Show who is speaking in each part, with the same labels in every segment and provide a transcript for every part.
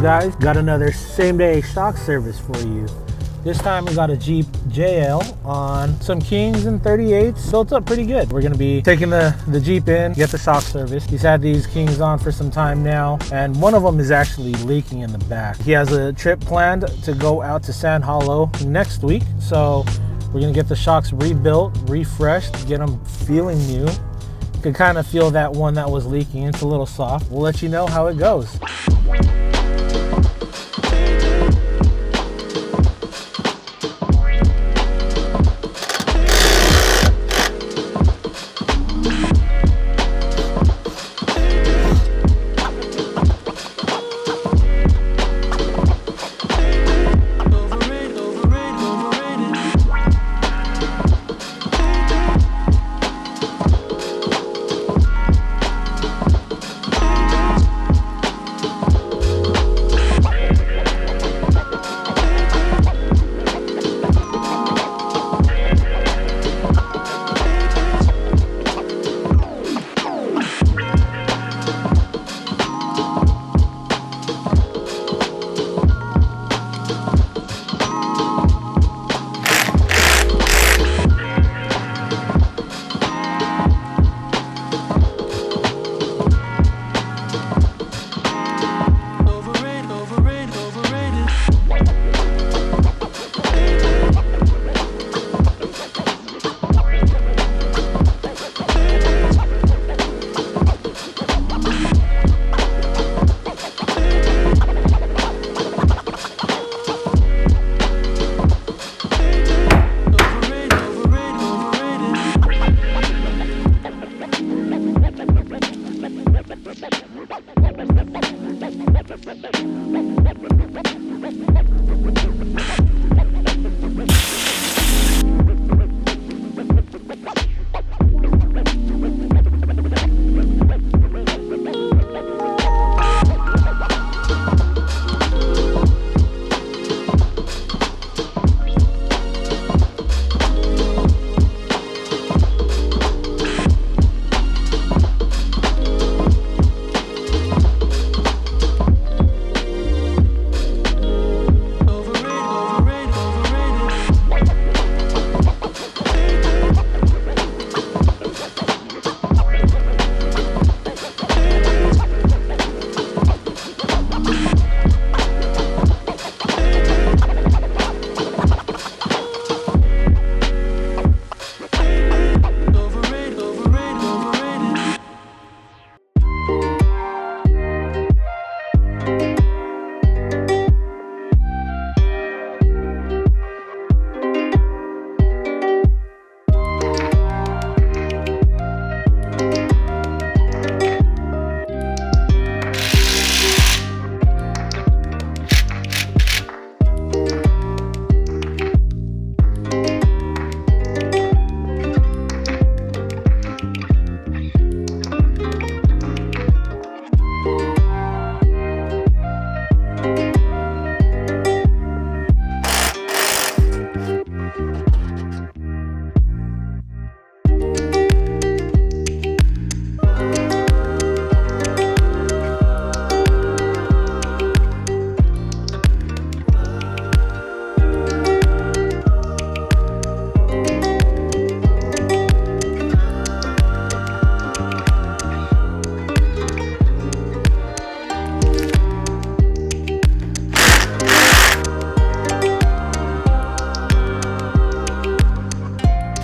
Speaker 1: guys? Got another same day shock service for you. This time we got a Jeep JL on some Kings and 38s, built up pretty good. We're gonna be taking the Jeep in, get the shock service. He's had these Kings on for some time now, and one of them is actually leaking in the back. He has a trip planned to go out to Sand Hollow next week, so we're gonna get the shocks rebuilt, refreshed, get them feeling new. You can kind of feel that one that was leaking. It's a little soft. We'll let you know how it goes.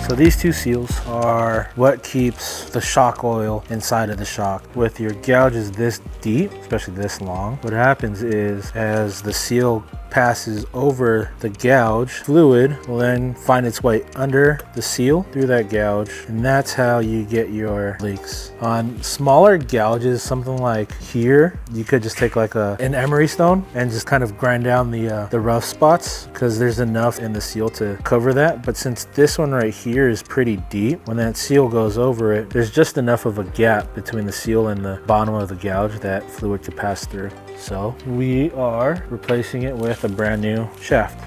Speaker 1: So these two seals are what keeps the shock oil inside of the shock. With your gouges this deep, especially this long, what happens is as the seal passes over the gouge, fluid will then find its way under the seal through that gouge, and that's how you get your leaks. On smaller gouges, something like here, you could just take like an emery stone and just kind of grind down the rough spots, because there's enough in the seal to cover that. But since this one right here is pretty deep, when that seal goes over it, there's just enough of a gap between the seal and the bottom of the gouge that fluid could pass through. So we are replacing it with a brand new shaft.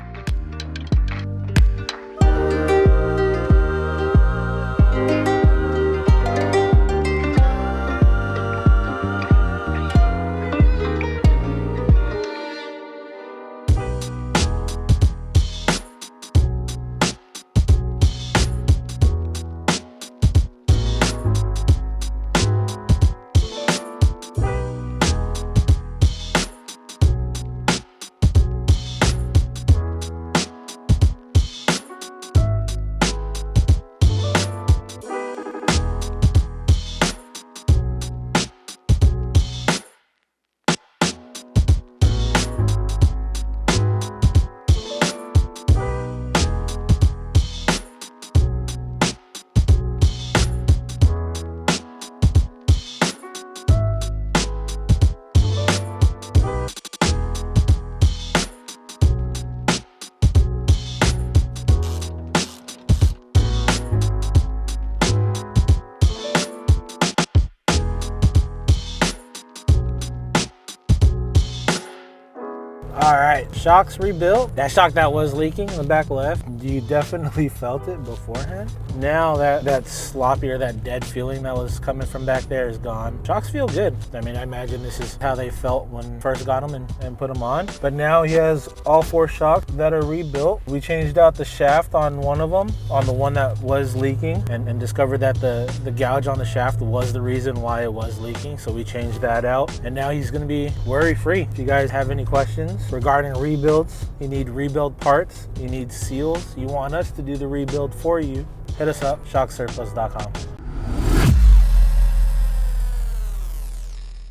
Speaker 1: right, shocks rebuilt. That shock that was leaking in the back left, you definitely felt it beforehand. Now that sloppy or that dead feeling that was coming from back there is gone. Shocks feel good. I mean, I imagine this is how they felt when first got them and put them on. But now he has all 4 shocks that are rebuilt. We changed out the shaft on one of them, on the one that was leaking, and discovered that the gouge on the shaft was the reason why it was leaking. So we changed that out, and now he's gonna be worry-free. If you guys have any questions regarding rebuilds, you need rebuild parts, you need seals, you want us to do the rebuild for you, hit us up, shocksurplus.com.